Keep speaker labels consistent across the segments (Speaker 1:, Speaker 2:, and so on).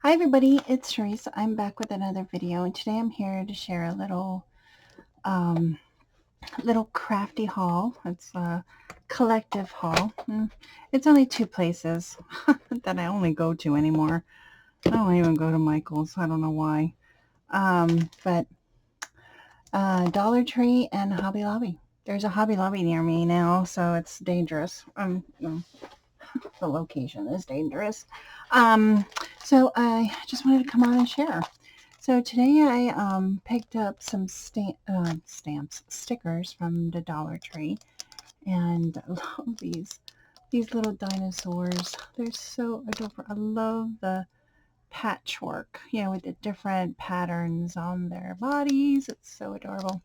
Speaker 1: Hi everybody, it's Tereese. I'm back with another video, and today I'm here to share a um, little crafty haul. It's a collective haul. It's only two places that I only go to anymore. I don't even go to Michael's. I don't know why. But Dollar Tree and Hobby Lobby. There's a Hobby Lobby near me now, so it's dangerous. The location is dangerous. Um, so I just wanted to come on and share. So today I picked up some stickers from the Dollar Tree, and I love these little dinosaurs. They're so adorable. I love the patchwork, with the different patterns on their bodies. It's so adorable.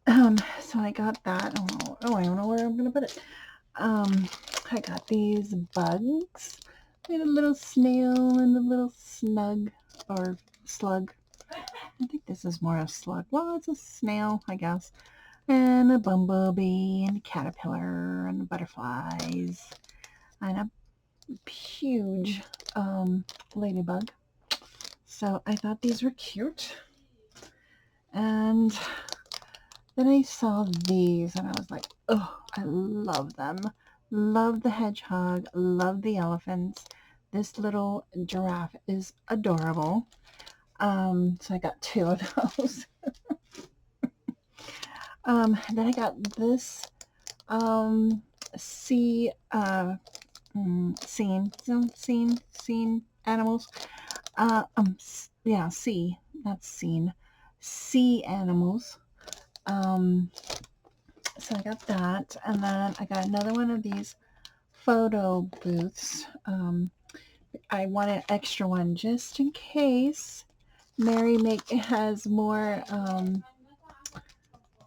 Speaker 1: So I got that. I don't know where I'm gonna put it. Um, I got these bugs. We had a little snail and a little snug or slug. I think this is more a slug. Well, it's a snail, I guess. And a bumblebee and a caterpillar and butterflies and a huge ladybug. So I thought these were cute. And then I saw these and I was like, oh, I love them. Love the hedgehog, love the elephants. This little giraffe is adorable. So I got two of those. Then I got this um, sea scene animals. Yeah, sea, that's scene. Sea animals. Um, so I got that, and then I got another one of these photo booths. I want an extra one just in case Mary has more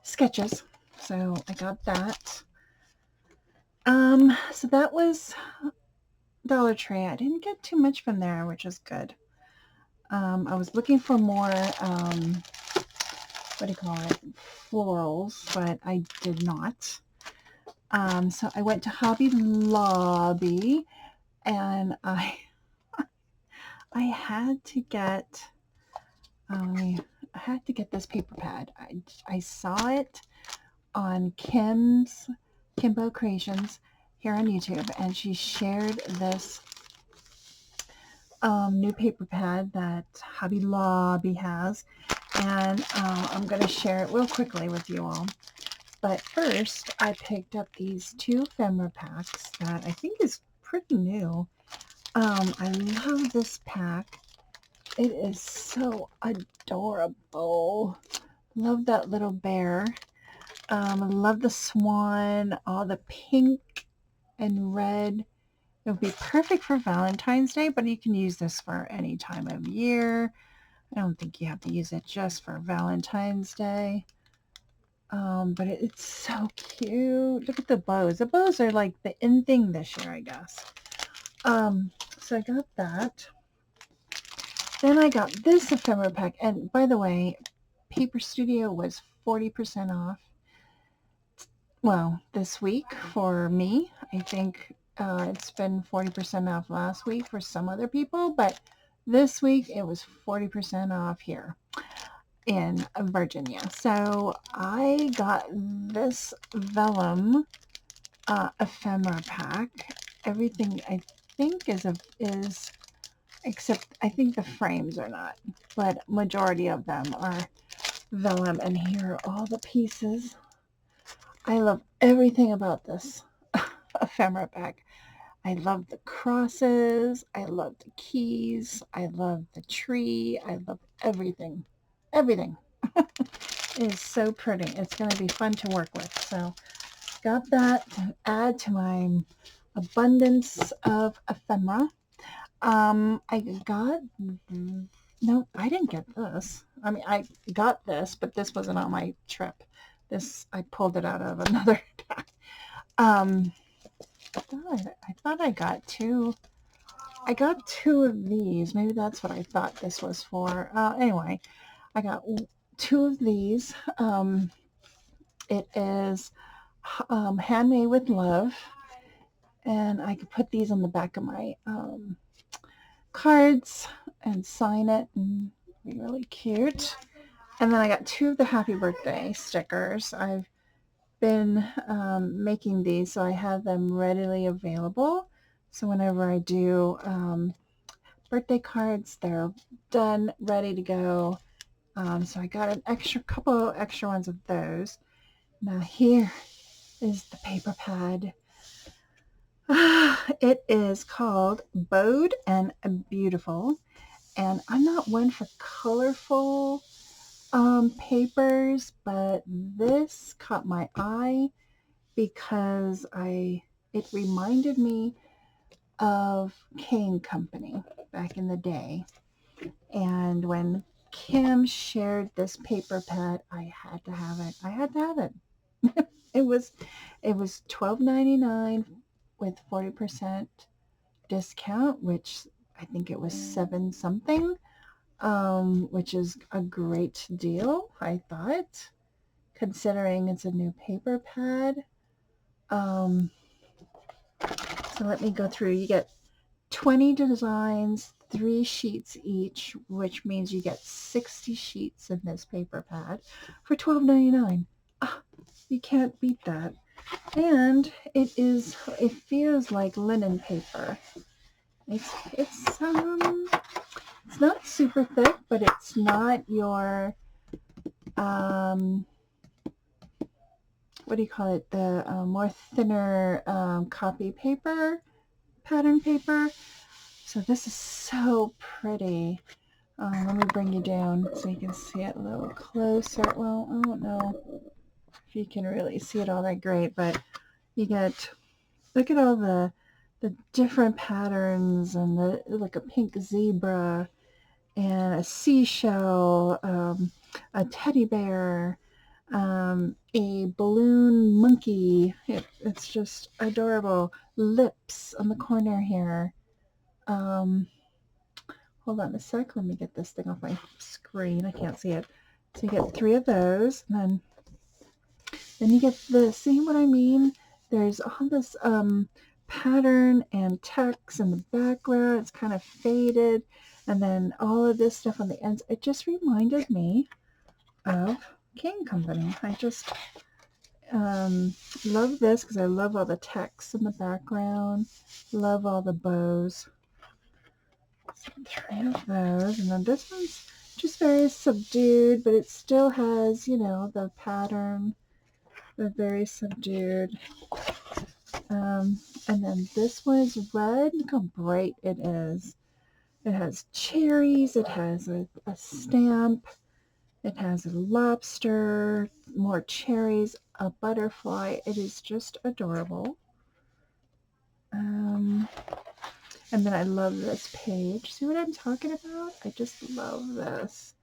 Speaker 1: sketches. So I got that. So that was Dollar Tree. I didn't get too much from there, which is good. I was looking for more, what do you call it, florals, but I did not. So I went to Hobby Lobby, and I had to get this paper pad. I saw it on Kimbo Creations here on YouTube, and she shared this new paper pad that Hobby Lobby has, and I'm going to share it real quickly with you all. But first, I picked up these two ephemera packs that I think is pretty new. I love this pack. It is so adorable. Love that little bear. I love the swan, all the pink and red. It would be perfect for Valentine's Day, but you can use this for any time of year. I don't think you have to use it just for Valentine's Day. But it's so cute. Look at the bows. The bows are like the in thing this year, I guess. So I got that. Then I got this ephemera pack. And by the way, Paper Studio was 40% off. Well, this week for me. I think it's been 40% off last week for some other people, but this week it was 40% off here in Virginia. So I got this vellum ephemera pack. Everything I think is except I think the frames are not, but majority of them are vellum. And here are all the pieces. I love everything about this ephemera pack. I love the crosses. I love the keys. I love the tree. I love everything. Everything. It is so pretty. It's going to be fun to work with. So got that to add to my abundance of ephemera. I got, no, I didn't get this. I mean, I got this, but this wasn't on my trip. This, I pulled it out of another pack. I thought I got two. I got two of these. Maybe that's what I thought this was for. Anyway, I got two of these. It is handmade with love, and I could put these on the back of my cards and sign it and be really cute. And then I got 2 of the happy birthday stickers. I've been making these, so I have them readily available. So whenever I do birthday cards, they're done, ready to go. So I got an couple extra ones of those. Now here is the paper pad. It is called Bowed and Beautiful, and I'm not one for colorful papers, but this caught my eye because it reminded me of Cane Company back in the day. And when Kim shared this paper pad, I had to have it. I had to have it. It was $12.99 with 40% discount, which I think it was 7 something, which is a great deal, I thought, considering it's a new paper pad. So let me go through. You get 20 designs, 3 sheets each, which means you get 60 sheets in this paper pad for $12.99. You can't beat that. And it feels like linen paper. It's not super thick, but it's not your what do you call it? The more thinner copy paper, pattern paper. So this is so pretty. Let me bring you down so you can see it a little closer. Well, I don't know if you can really see it all that great, but you get, look at all the different patterns, and like a pink zebra and a seashell, a teddy bear, a balloon monkey. It's just adorable. Lips on the corner here. Hold on a sec. Let me get this thing off my screen. I can't see it. So you get 3 of those, and then you get the, see what I mean? There's all this pattern and text in the background. It's kind of faded, and then all of this stuff on the ends. It just reminded me of King Company. I just love this because I love all the text in the background. Love all the bows. So 3 of those, and then this one's just very subdued, but it still has, you know, the pattern, the very subdued. And then this one is red. Look how bright it is. It has cherries. It has a stamp. It has a lobster, more cherries, a butterfly. It is just adorable. And then I love this page. See what I'm talking about? I just love this.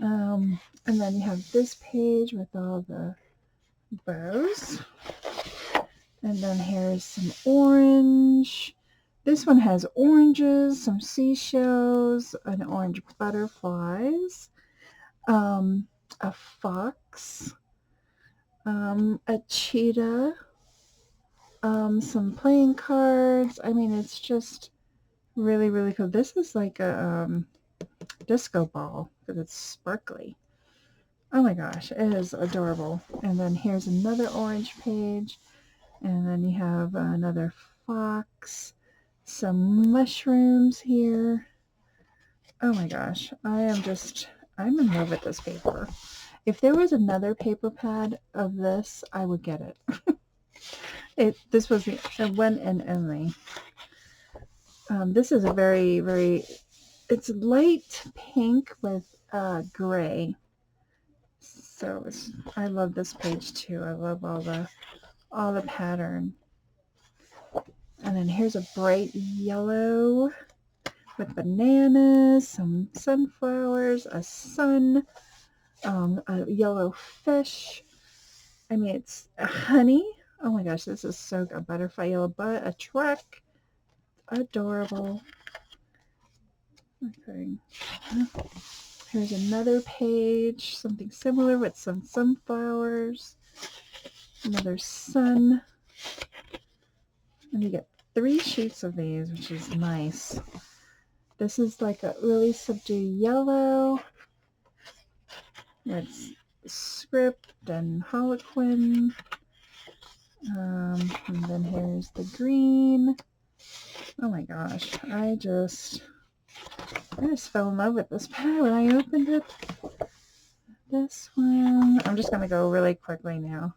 Speaker 1: And then you have this page with all the bows. And then here's some orange. This one has oranges, some seashells, an orange butterflies, a fox, a cheetah, some playing cards. I mean, it's just really, really cool. This is like a disco ball because it's sparkly. Oh my gosh, it is adorable. And then here's another orange page. And then you have another fox, some mushrooms here. Oh my gosh, I'm in love with this paper. If there was another paper pad of this, I would get it. This was the one and only. This is a very, very, it's light pink with gray. So I love this page too. I love all the pattern. And then here's a bright yellow with bananas, some sunflowers, a sun, a yellow fish. I mean, it's a honey. Oh my gosh, this is so good. A butterfly yellow a truck. Adorable. Okay. Here's another page, something similar with some sunflowers, another sun. And you get 3 sheets of these, which is nice. This is like a really subdued yellow. It's script and harlequin. And then here's the green. Oh my gosh, I just fell in love with this pad when I opened it. This one, I'm just gonna go really quickly now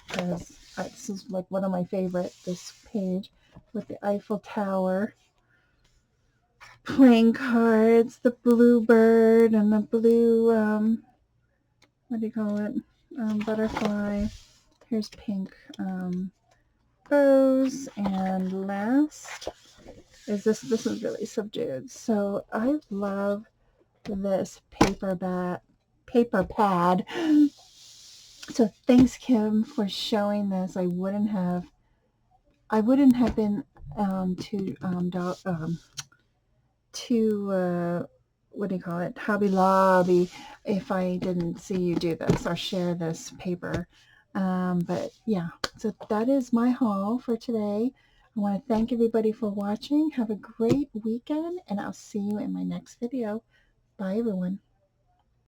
Speaker 1: because this is like one of my favorite. This page with the Eiffel Tower, playing cards, the blue bird, and the blue what do you call it? Butterfly. Here's pink bows, and last is this. This is really subdued. So I love this paper pad. So thanks, Kim, for showing this. I wouldn't have been to what do you call it, Hobby Lobby, if I didn't see you do this or share this paper. But yeah, so that is my haul for today. I want to thank everybody for watching. Have a great weekend, and I'll see you in my next video. Bye, everyone.